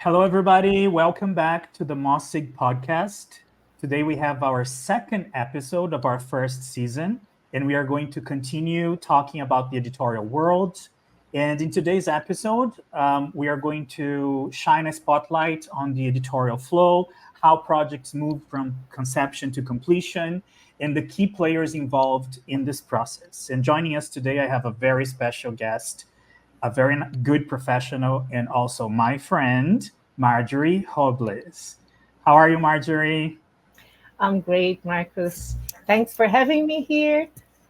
Hello, everybody. Welcome back to the Mossig podcast. Today we have our second episode of our first season, and we are going to continue talking about the editorial world. And in today's episode, we are going to shine a spotlight on the editorial flow, how projects move from conception to completion, and the key players involved in this process. And joining us today, I have a very special guest, a very good professional, and also my friend, Marjorie Robles. How are you, Marjorie? I'm great, Marcus. Thanks for having me here.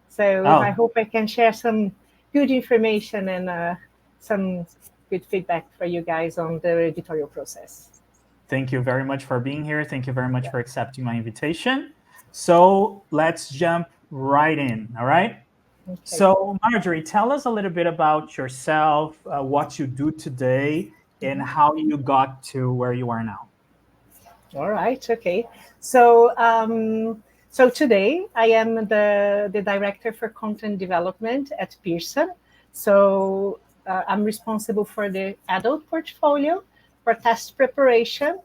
So I Oh, hope I can share some good information and some good feedback for you guys on the editorial process. thank you very much for being here. Thank you very much for accepting my invitation. So let's jump right in, all right? Okay. So, Marjorie, tell us a little bit about yourself, what you do today, and how you got to where you are now. All right. Okay. So today I am the director for content development at Pearson. So I'm responsible for the adult portfolio, for test preparation,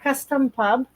custom pub,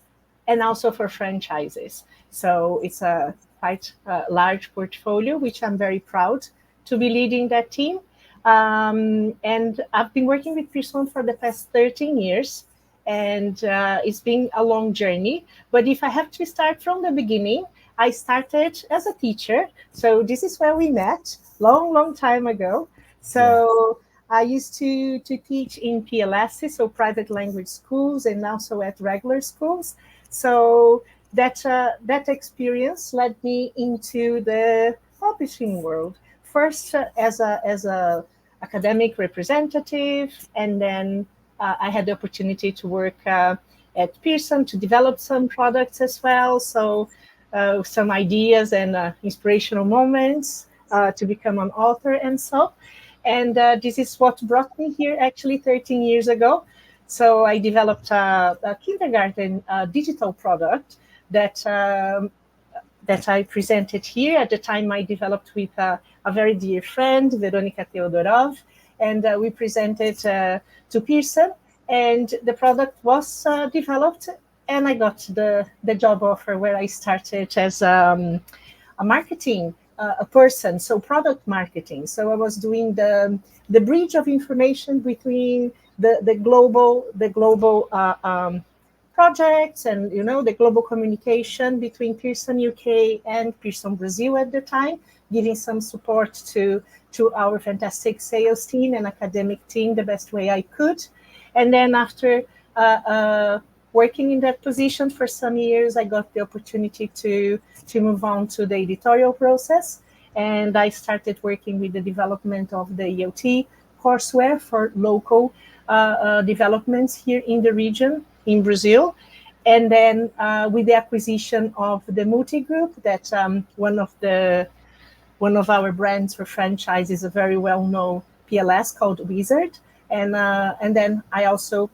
and also for franchises. So it's a quite large portfolio, which I'm very proud to be leading that team. And I've been working with Pearson for the past 13 years, and it's been a long journey. But if I have to start from the beginning, I started as a teacher. So this is where we met long time ago. Yeah. So I used to teach in PLS, so private language schools, and also at regular schools. So that experience led me into the publishing world. First, as a academic representative, and then I had the opportunity to work at Pearson to develop some products as well. So some ideas and inspirational moments to become an author and so. And this is what brought me here actually 13 years ago. So I developed a kindergarten digital product that I presented here. At the time, I developed with a very dear friend, Veronica Teodorov, and we presented to Pearson, and the product was developed, and I got the job offer where I started as a marketing a person, so product marketing. So I was doing the bridge of information between the global projects, and the global communication between Pearson UK and Pearson Brazil at the time, giving some support to our fantastic sales team and academic team the best way I could. And then after working in that position for some years, I got the opportunity to move on to the editorial process, and I started working with the development of the ELT courseware for local developments here in the region in Brazil. And then with the acquisition of the Multi Group, that one of our brands for franchise is a very well-known PLS called Wizard, and then I also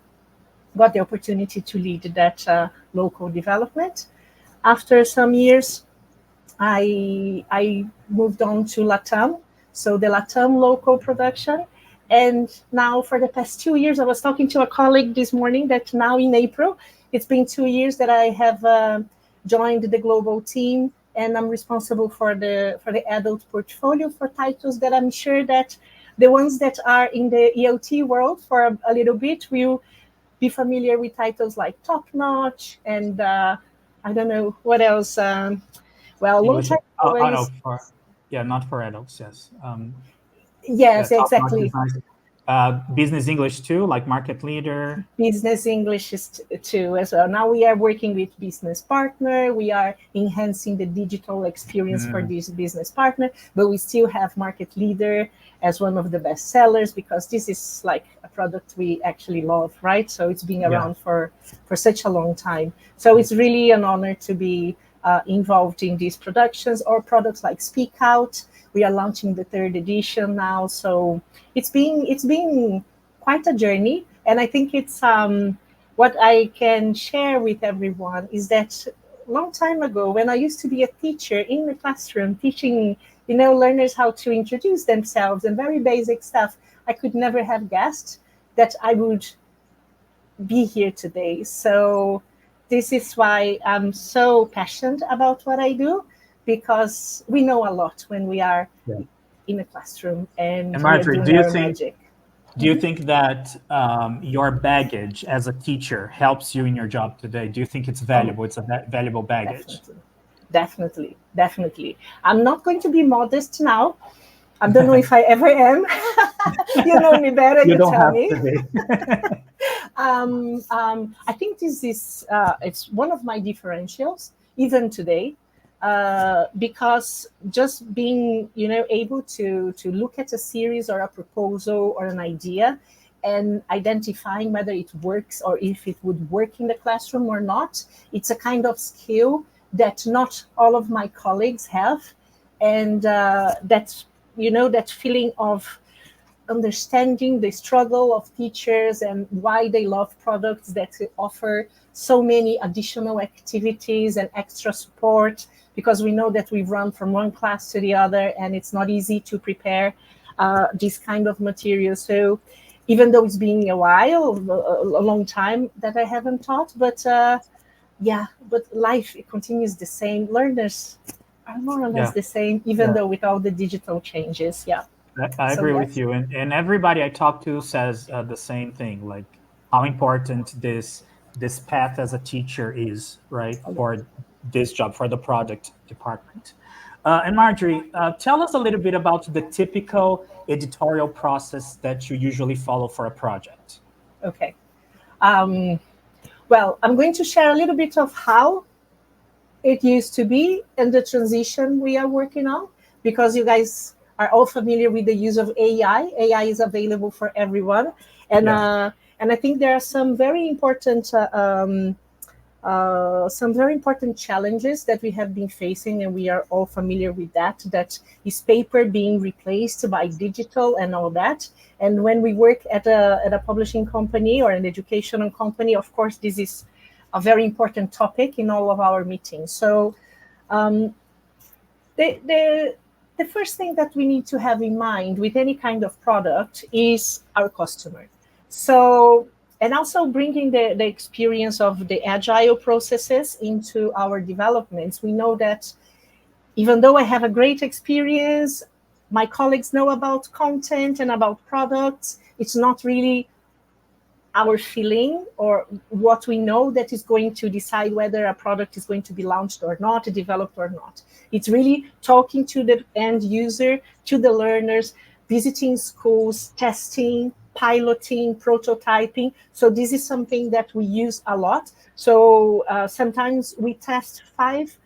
got the opportunity to lead that local development. After some years, I moved on to Latam, so the Latam local production. And now for the past 2 years, I was talking to a colleague this morning that now in April, it's been 2 years that I have joined the global team, and I'm responsible for the adult portfolio for titles that I'm sure that the ones that are in the ELT world for a little bit will be familiar with titles like Top Notch and I don't know what else. Well, a long English, time ago, I oh no, used, yeah, not for adults, yes. Yeah, yes, top notch is exactly. nice. Business English too, like market leader. Business English is too as well. Now we are working with business partner. We are enhancing the digital experience for Mm, this business partner, but we still have market leader as one of the best sellers because this is like a product we actually love, right? So it's been yeah. around for such a long time. So it's really an honor to be involved in these productions or products like Speak Out. We are launching the third edition now, so it's been quite a journey. And I think it's what I can share with everyone is that long time ago, when I used to be a teacher in the classroom teaching, learners how to introduce themselves and very basic stuff, I could never have guessed that I would be here today. So this is why I'm so passionate about what I do, because we know a lot when we are in a classroom and And we are Marjorie, doing our magic. do you think that your baggage as a teacher helps you in your job today? Do you think it's Oh, valuable? It's a valuable baggage. definitely. Definitely. I'm not going to be modest now. I don't know if I ever am. You know me better, You you don't tell have me. to be. I think this is it's one of my differentials even today, because just being able to look at a series or a proposal or an idea and identifying whether it works or if it would work in the classroom or not, it's a kind of skill that not all of my colleagues have, and that's that feeling of understanding the struggle of teachers and why they love products that offer so many additional activities and extra support, because we know that we run from one class to the other and it's not easy to prepare this kind of material. So even though it's been a while, a long time that I haven't taught, but but life, it continues the same. Learners are more or less Yeah. the same, even though with all the digital changes. Yeah. I So agree with yes. you, and everybody I talk to says the same thing, like how important this path as a teacher is, right, Oh, yeah. for this job, for the project department. And Marjorie, tell us a little bit about the typical editorial process that you usually follow for a project. Okay. Um, well, I'm going to share a little bit of how it used to be and the transition we are working on, because you guys are all familiar with the use of AI. AI is available for everyone, and Yeah. I think there are some very important challenges that we have been facing, and we are all familiar with that. That is paper being replaced by digital and all that. And when we work at a publishing company or an educational company, of course, this is a very important topic in all of our meetings. So um, the, the the first thing that we need to have in mind with any kind of product is our customer. So, and also bringing the experience of the agile processes into our developments. We know that even though I have a great experience, my colleagues know about content and about products. It's not really our feeling or what we know that is going to decide whether a product is going to be launched or not, developed or not. It's really talking to the end user, to the learners, visiting schools, testing, piloting, prototyping. So this is something that we use a lot. So sometimes we test 5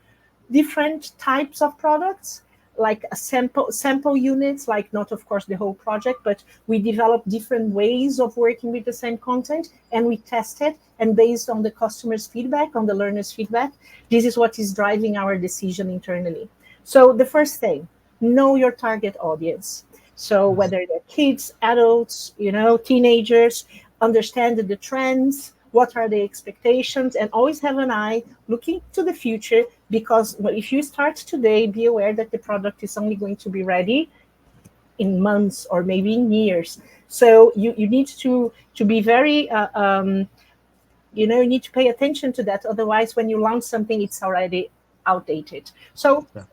different types of products, like a sample units, like not of course the whole project, but we develop different ways of working with the same content and we test it, and based on the customer's feedback, on the learner's feedback, this is what is driving our decision internally. So the first thing, know your target audience. So whether they're kids, adults, teenagers, understand the trends, what are the expectations, and always have an eye looking to the future, because if you start today, be aware that the product is only going to be ready in months or maybe in years. So you need to be very you need to pay attention to that. Otherwise, when you launch something, it's already outdated. So Yeah.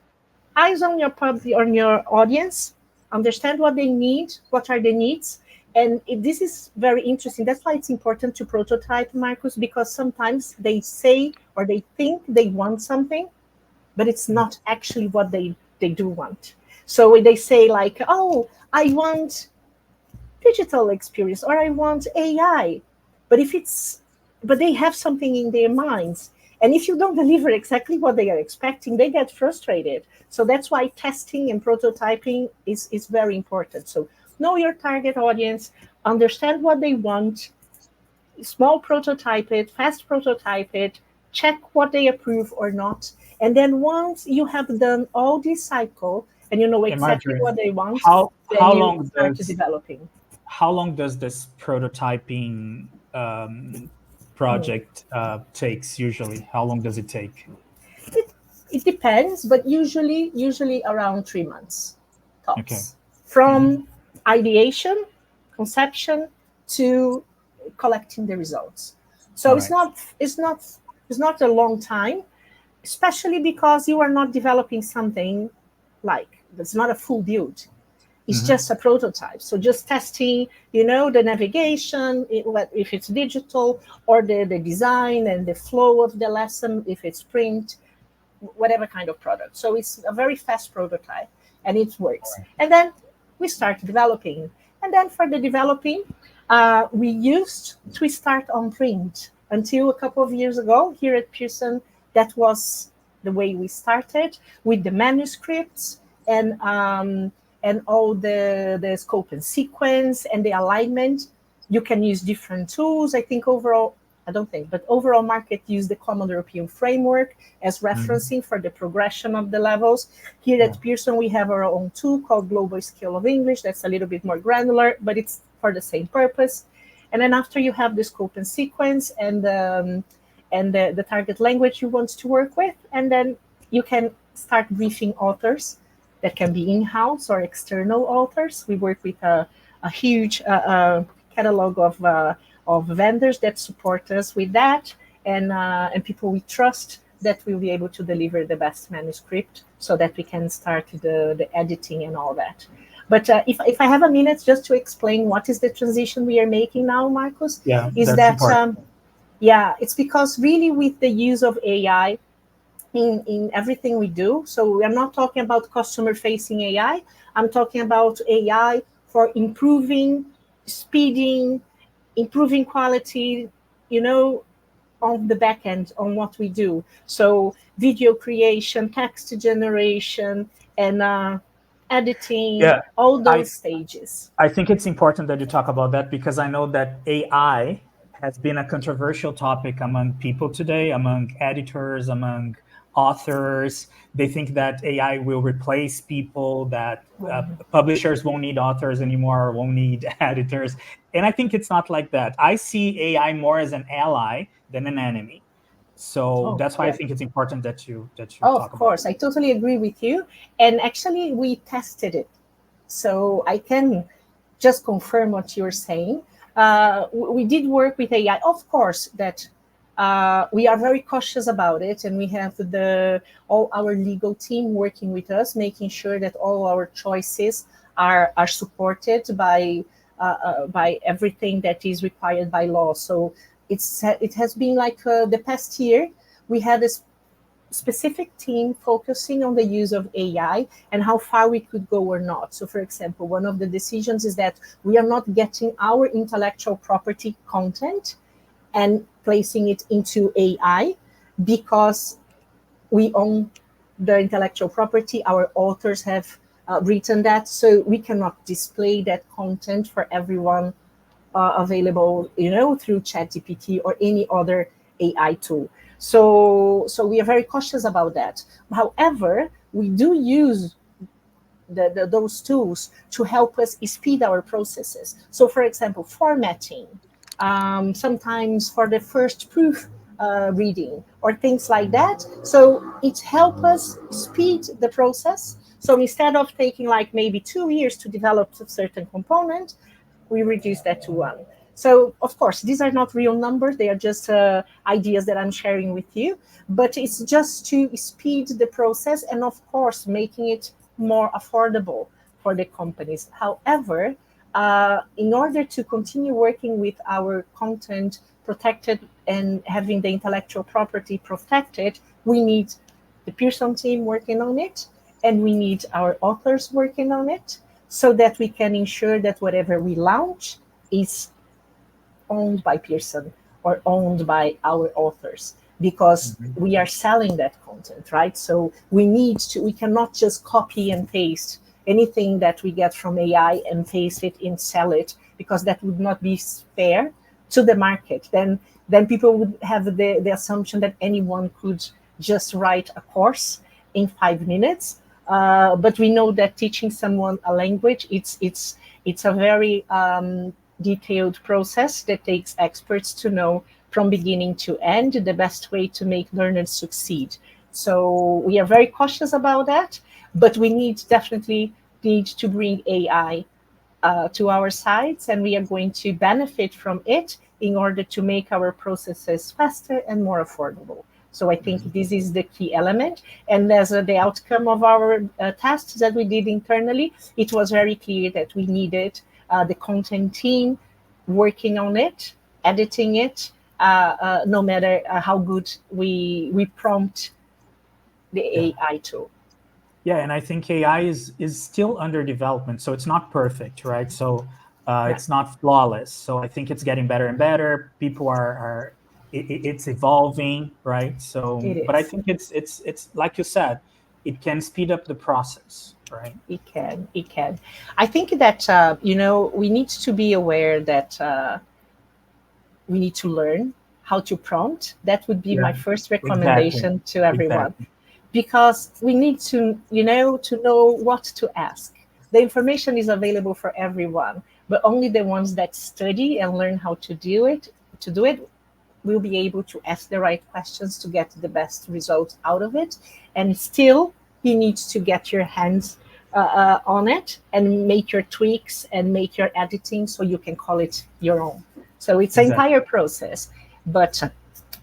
eyes on your on your audience, understand what they need, what are the needs. And this is very interesting. That's why it's important to prototype, Marcus, because sometimes they say or they think they want something, but it's not actually what they do want. So when they say like, oh, I want digital experience or I want AI, but if it's but they have something in their minds, and if you don't deliver exactly what they are expecting, they get frustrated. So that's why testing and prototyping is very important. So know your target audience, understand what they want, small prototype it, fast prototype it, check what they approve or not. And then once you have done all this cycle and you know And exactly Marjorie, what they want, how then how you long start does developing. how long does this prototyping project takes usually? How long does it take? It, it depends, but usually around 3 months Okay. tops. Hmm. From ideation, conception to collecting the results. So it's not a long time, especially because you are not developing something like that's not a full build. It's just a prototype. So just testing, the navigation, if it's digital, or the design and the flow of the lesson, if it's print, whatever kind of product. So it's a very fast prototype and it works. And then we start developing. And then for the developing, we used to start on print until a couple of years ago here at Pearson. That was the way we started with the manuscripts and all the scope and sequence and the alignment. You can use different tools. Overall market use the Common European Framework as referencing for the progression of the levels. Here at Pearson, we have our own tool called Global Scale of English. That's a little bit more granular, but it's for the same purpose. And then after you have the scope and sequence and the target language you want to work with, and then you can start briefing authors that can be in-house or external authors. We work with a huge catalog of vendors that support us with that, and people we trust that will be able to deliver the best manuscript so that we can start the editing and all that. But if I have a minute just to explain what is the transition we are making now, Marcos, it's because really with the use of AI in everything we do. So I'm not talking about customer-facing AI. I'm talking about AI for improving, speeding, improving quality, on the back end on what we do. So video creation, text generation, and editing, all those stages. I think it's important that you talk about that because I know that AI has been a controversial topic among people today, among editors, among authors. They think that AI will replace people, that publishers won't need authors anymore, won't need editors. And I think it's not like that. I see AI more as an ally than an enemy. So that's why I think it's important that you talk about it. Of course, I totally agree with you. And actually, we tested it. So I can just confirm what you're saying. We did work with AI. Of course, that we are very cautious about it, and we have all our legal team working with us, making sure that all our choices are supported by everything that is required by law. So it has been like the past year, we had a specific team focusing on the use of AI and how far we could go or not. So for example, one of the decisions is that we are not getting our intellectual property content and placing it into AI because we own the intellectual property. Our authors have written that, so we cannot display that content for everyone available, through ChatGPT or any other AI tool. So we are very cautious about that. However, we do use those tools to help us speed our processes. So for example, formatting, sometimes for the first proof reading or things like that. So it helps us speed the process. So instead of taking like maybe 2 years to develop a certain component, we reduce that to 1. So of course, these are not real numbers. They are just ideas that I'm sharing with you, but it's just to speed the process and of course, making it more affordable for the companies. However, in order to continue working with our content protected and having the intellectual property protected, we need the Pearson team working on it, and we need our authors working on it so that we can ensure that whatever we launch is owned by Pearson or owned by our authors, because we are selling that content, right? So we cannot just copy and paste anything that we get from AI and paste it and sell it, because that would not be fair to the market. Then people would have the assumption that anyone could just write a course in 5 minutes. But we know that teaching someone a language, it's a very detailed process that takes experts to know from beginning to end the best way to make learners succeed. So we are very cautious about that, but we definitely need to bring AI to our sites, and we are going to benefit from it in order to make our processes faster and more affordable. So I think this is the key element. And as the outcome of our tests that we did internally, it was very clear that we needed the content team working on it, editing it, no matter how good we prompt the AI tool. Yeah, and I think AI is still under development, so it's not perfect, right? So it's not flawless. So I think it's getting better and better. People are it's evolving, right? So, but I think it's like you said, it can speed up the process, right? It can. I think that we need to be aware that we need to learn how to prompt. That would be my first recommendation to everyone. Because we need to know what to ask. The information is available for everyone, but only the ones that study and learn how to do it will be able to ask the right questions to get the best results out of it. And still, you need to get your hands on it and make your tweaks and make your editing so you can call it your own. So it's an entire process, but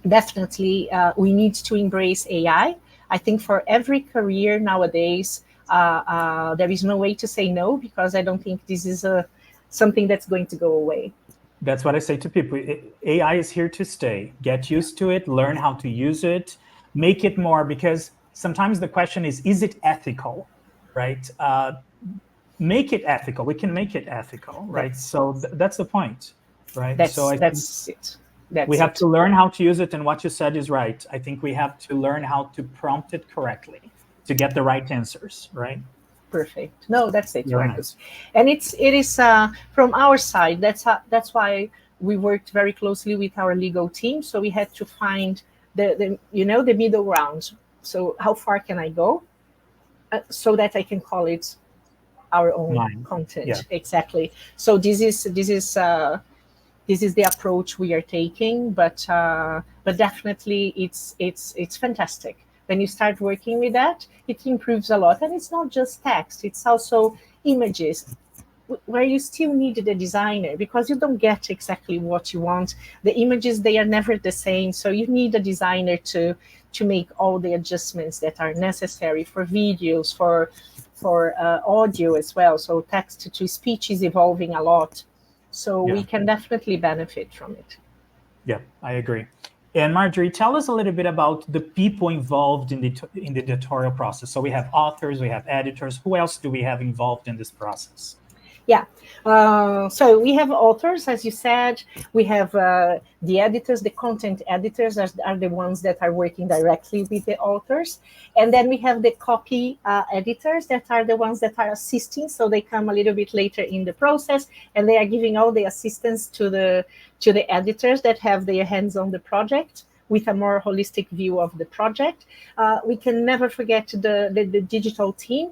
definitely we need to embrace AI. I think for every career nowadays, there is no way to say no, because I don't think this is something that's going to go away. That's what I say to people. AI is here to stay. Get used to it, learn how to use it, make it more, because sometimes the question is it ethical, right? Make it ethical. We can make it ethical, right? So that's the point, right? That's it. We have to learn how to use it, and what you said is right. I think we have to learn how to prompt it correctly to get the right answers, right? Perfect. No, that's it. Nice. And it is from our side. That's why we worked very closely with our legal team. So we had to find the middle ground. So how far can I go, so that I can call it our own content? Yeah. Exactly. So this is the approach we are taking, but definitely it's fantastic. When you start working with that, it improves a lot. And it's not just text, it's also images, where you still need the designer, because you don't get exactly what you want. The images, they are never the same, so you need a designer to make all the adjustments that are necessary for videos, for audio as well. So text to speech is evolving a lot. So we can definitely benefit from it. Yeah, I agree. And Marjorie, tell us a little bit about the people involved in the editorial process. So we have authors, we have editors. Who else do we have involved in this process? Yeah. So we have authors, as you said. We have the editors. The content editors are the ones that are working directly with the authors. And then we have the copy editors that are the ones that are assisting. So they come a little bit later in the process, and they are giving all the assistance to the editors that have their hands on the project with a more holistic view of the project. We can never forget the digital team.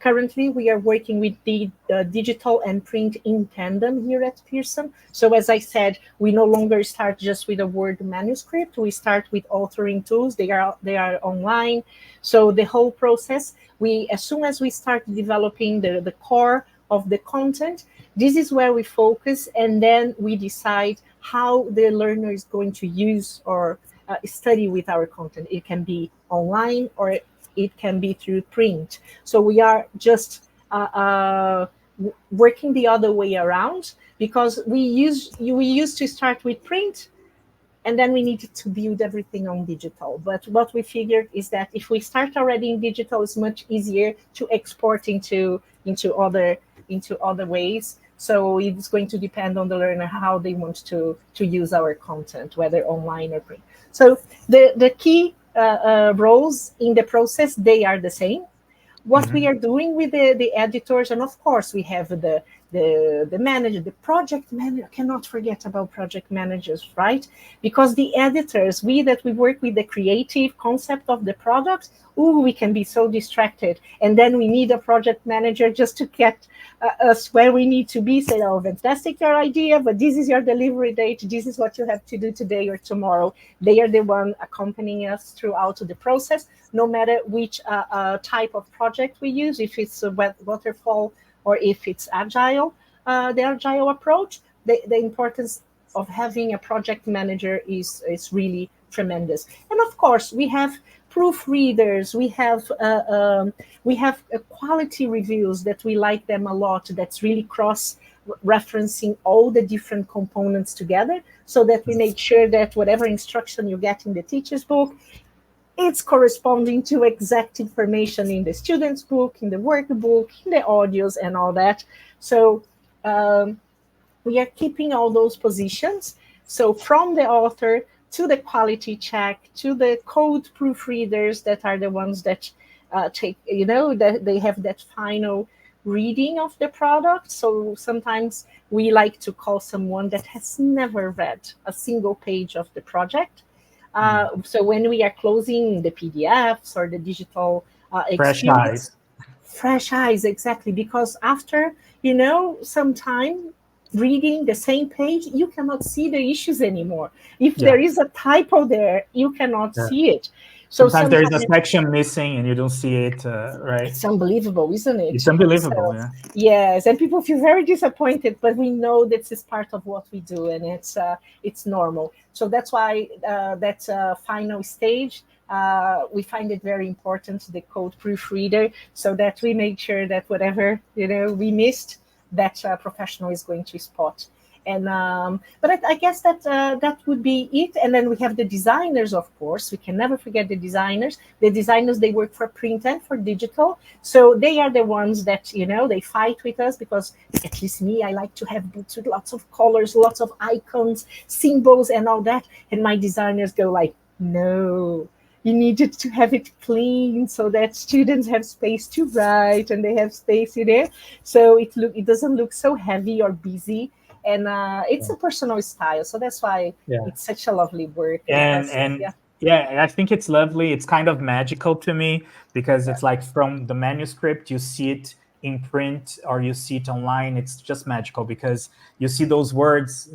Currently, we are working with the digital and print in tandem here at Pearson. So as I said, we no longer start just with a Word manuscript. We start with authoring tools. They are online. So the whole process, as soon as we start developing the core of the content, this is where we focus, and then we decide how the learner is going to use or study with our content. It can be online, or it can be through print. So we are just working the other way around, because we used to start with print, and then we needed to build everything on digital. But what we figured is that if we start already in digital, it's much easier to export into other ways. So it's going to depend on the learner how they want to use our content, whether online or print. So the key roles in the process, they are the same. What we are doing with the editors, and of course we have the manager, the project manager. Cannot forget about project managers, right? Because the editors, we work with the creative concept of the product, we can be so distracted, and then we need a project manager just to get us where we need to be. Say, oh, fantastic, your idea, but this is your delivery date. This is what you have to do today or tomorrow. They are the one accompanying us throughout the process, no matter which type of project we use, if it's a waterfall or if it's agile, the agile approach. The importance of having a project manager is really tremendous. And of course, we have proofreaders, we have quality reviews that we like them a lot. That's really cross referencing all the different components together, so that we make sure that whatever instruction you get in the teacher's book, it's corresponding to exact information in the student's book, in the workbook, in the audios, and all that. So we are keeping all those positions. So from the author to the quality check to the code proofreaders that are the ones that take, that they have that final reading of the product. So sometimes we like to call someone that has never read a single page of the project. So when we are closing the PDFs or the digital experience, fresh eyes, exactly, because after some time reading the same page, you cannot see the issues anymore. If there is a typo there, you cannot see it. So sometimes there is a section missing and you don't see it, right? It's unbelievable, isn't it? It's unbelievable, so, yes, and people feel very disappointed, but we know this is part of what we do, and it's normal. So that's why that final stage, we find it very important, the code proofreader, so that we make sure that whatever we missed, that professional is going to spot. And but I guess that would be it. And then we have the designers, of course. We can never forget the designers. The designers, they work for print and for digital, so they are the ones that they fight with us, because at least me, I like to have books with lots of colors, lots of icons, symbols, and all that. And my designers go like, no, you needed to have it clean so that students have space to write and they have space so it doesn't look so heavy or busy. And it's a personal style, so that's why it's such a lovely work. And I think it's lovely. It's kind of magical to me, because it's like from the manuscript, you see it in print or you see it online. It's just magical, because you see those words,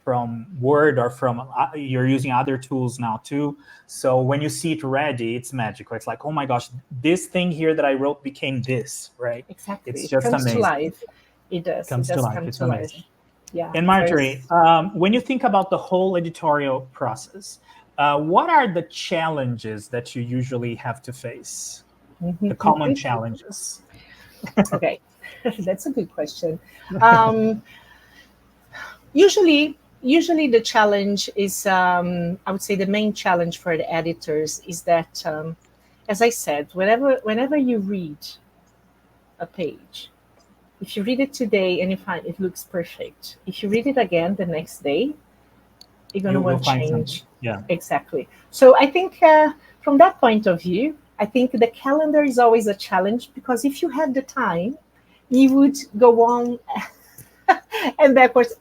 from Word, or from you're using other tools now too. So when you see it ready, it's magical. It's like, oh my gosh, this thing here that I wrote became this, right? Exactly. It's just comes amazing. To life. It does. Comes it does to life. come It's to amazing. Life. Yeah. And Marjorie, when you think about the whole editorial process, what are the challenges that you usually have to face? The common challenges? Okay, that's a good question. Usually the challenge is, I would say the main challenge for the editors is that, as I said, whenever you read a page, if you read it today and you find it looks perfect, if you read it again the next day, you're going to want to change. Yeah, exactly. So I think from that point of view, I think the calendar is always a challenge, because if you had the time, you would go on and backwards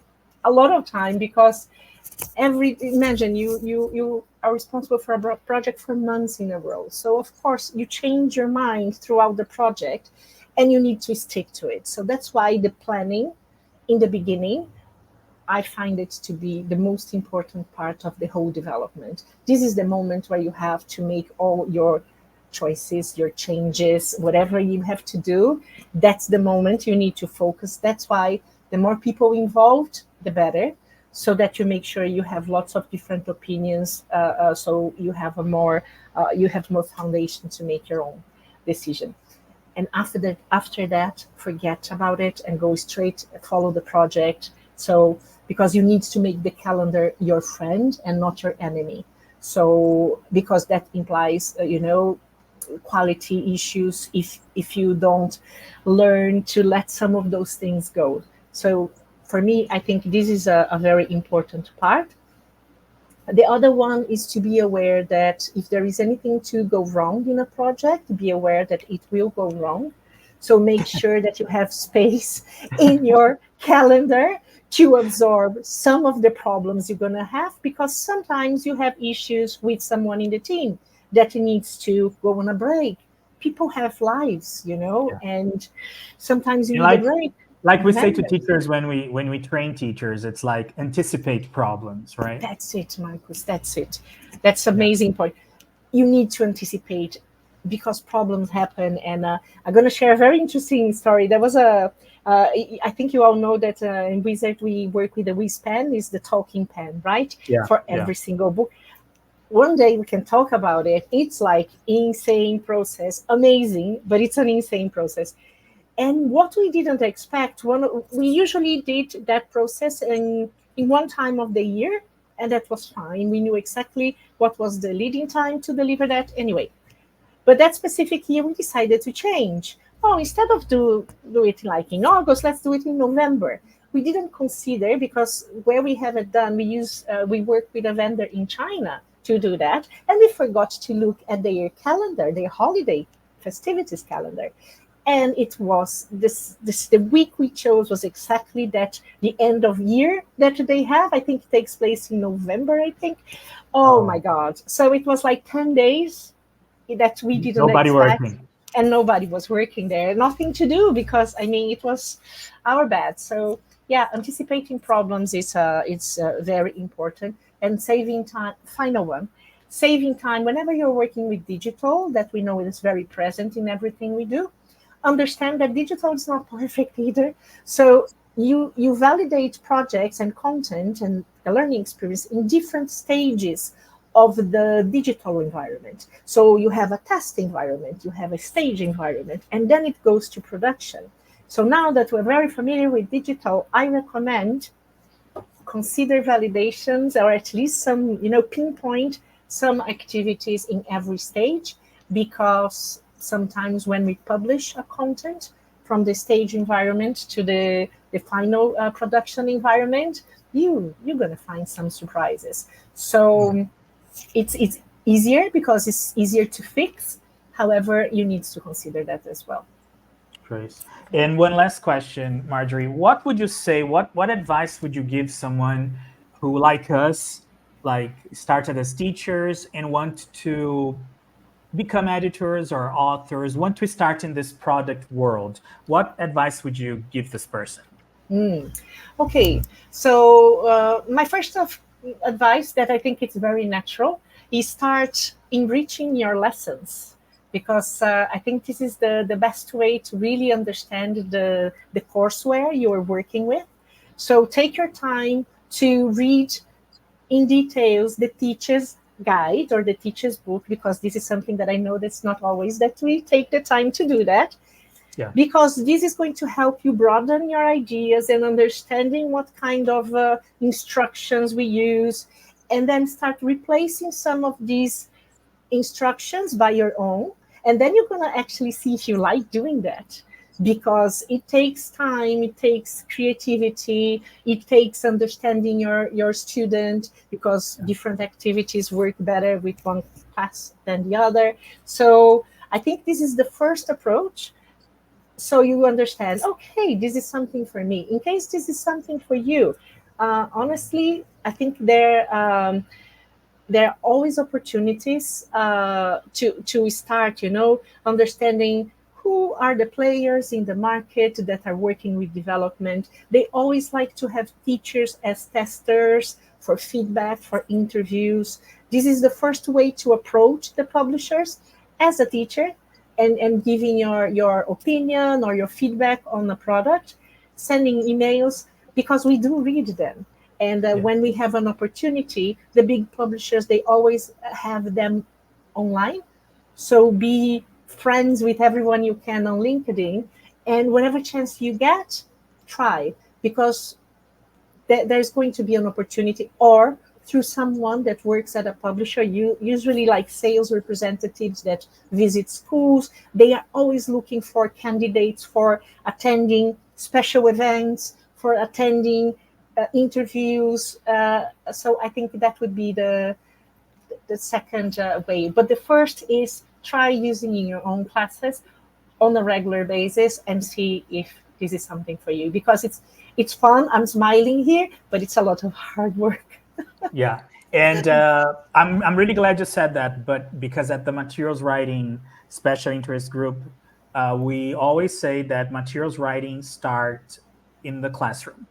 a lot of time, because imagine you are responsible for a project for months in a row. So of course you change your mind throughout the project, and you need to stick to it. So that's why the planning in the beginning, I find it to be the most important part of the whole development. This is the moment where you have to make all your choices, your changes, whatever you have to do. That's the moment you need to focus. That's why the more people involved, the better, so that you make sure you have lots of different opinions, so you have more foundation to make your own decision. And after that, forget about it and go straight, follow the project. So, because you need to make the calendar your friend and not your enemy. So, because that implies, quality issues if you don't learn to let some of those things go. So, for me, I think this is a very important part. The other one is to be aware that if there is anything to go wrong in a project, be aware that it will go wrong. So make sure that you have space in your calendar to absorb some of the problems you're going to have, because sometimes you have issues with someone in the team that needs to go on a break. People have lives, and sometimes you need a break. Like we say to teachers when we train teachers, it's like anticipate problems, right? That's it, Marcus. That's it. That's amazing point. You need to anticipate because problems happen. And I'm going to share a very interesting story. There was I think you all know that in Wizard we work with the Wiz pen, is the talking pen, right? Yeah, For yeah. every single book. One day we can talk about it. It's like insane process, amazing, but it's an insane process. And what we didn't expect, we usually did that process in one time of the year, and that was fine. We knew exactly what was the leading time to deliver that anyway. But that specific year, we decided to change. Oh, instead of do it like in August, let's do it in November. We didn't consider, because where we have it done, we work with a vendor in China to do that, and we forgot to look at their calendar, their holiday festivities calendar. And it was this the week we chose was exactly that, the end of year that they have. I think it takes place in November, I think. Oh my Oh, God. So it was like 10 days that we didn't nobody expect, working. and nobody was working there. Nothing to do, because I mean it was our bad. So yeah, anticipating problems is it's very important, and saving time. Final one, saving time whenever you're working with digital, that we know is very present in everything we do. Understand that digital is not perfect either. So you validate projects and content and the learning experience in different stages of the digital environment. So you have a test environment, you have a stage environment, and then it goes to production. So now that we're very familiar with digital, I recommend consider validations, or at least some, pinpoint some activities in every stage, because sometimes when we publish a content from the stage environment to the final production environment, you're going to find some surprises. Yeah. So it's easier because it's easier to fix. However, you need to consider that as well. Great. And one last question, Marjorie. What would you say? What advice would you give someone who, like us, like started as teachers and want to become editors or authors, want to start in this product world? What advice would you give this person? Mm. Okay, so my first advice, that I think it's very natural, is start enriching your lessons, because I think this is the best way to really understand the courseware you are working with. So take your time to read in details the teacher's guide or the teacher's book, because this is something that I know that's not always that we take the time to do that, Yeah. because this is going to help you broaden your ideas and understanding what kind of instructions we use, and then start replacing some of these instructions by your own. And then you're going to actually see if you like doing that, because it takes time, it takes creativity, it takes understanding your student, because different activities work better with one class than the other. So I think this is the first approach, so you understand, okay, this is something for me. In case this is something for you, honestly, I think there are always opportunities to start, understanding who are the players in the market that are working with development. They always like to have teachers as testers for feedback, for interviews. This is the first way to approach the publishers as a teacher, and giving your opinion or your feedback on the product, sending emails, because we do read them. And Yeah. when we have an opportunity, the big publishers, they always have them online. So be friends with everyone you can on LinkedIn. And whatever chance you get, try, because there's going to be an opportunity, or through someone that works at a publisher. You usually, like sales representatives that visit schools, they are always looking for candidates for attending special events, for attending interviews. So I think that would be the second way. But the first is try using in your own classes on a regular basis and see if this is something for you, because it's fun. I'm smiling here, but it's a lot of hard work. Yeah. And I'm really glad you said that, but because at the materials writing special interest group, we always say that materials writing start in the classroom,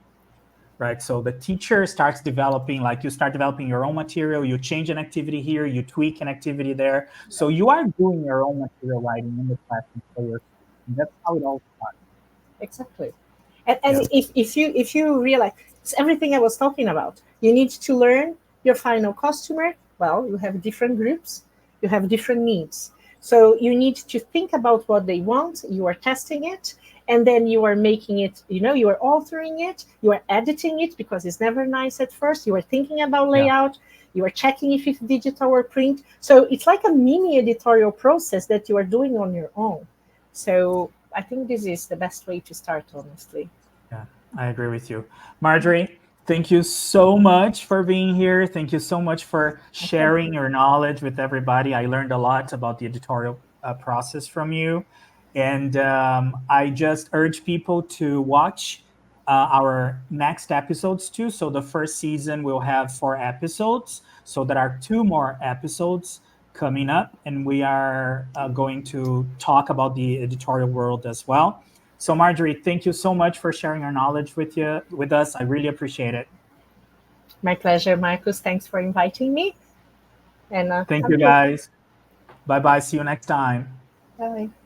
right? So the teacher starts developing, like you start developing your own material, you change an activity here, you tweak an activity there. So you are doing your own material writing in the classroom for yourself. And that's how it all starts. Exactly. And if you realize it's everything I was talking about, you need to learn your final customer. Well, you have different groups, you have different needs. So you need to think about what they want, you are testing it, and then you are making it, you are altering it, you are editing it because it's never nice at first. You are thinking about layout, you are checking if it's digital or print. So it's like a mini editorial process that you are doing on your own. So I think this is the best way to start, honestly. Yeah, I agree with you. Marjorie, thank you so much for being here. Thank you so much for sharing your knowledge with everybody. I learned a lot about the editorial process from you. And I just urge people to watch our next episodes too. So the first season will have 4 episodes. So there are 2 more episodes coming up, and we are going to talk about the editorial world as well. So Marjorie, thank you so much for sharing your knowledge with us. I really appreciate it. My pleasure, Marcus. Thanks for inviting me. And Thank have you a good guys. Bye bye. See you next time. bye.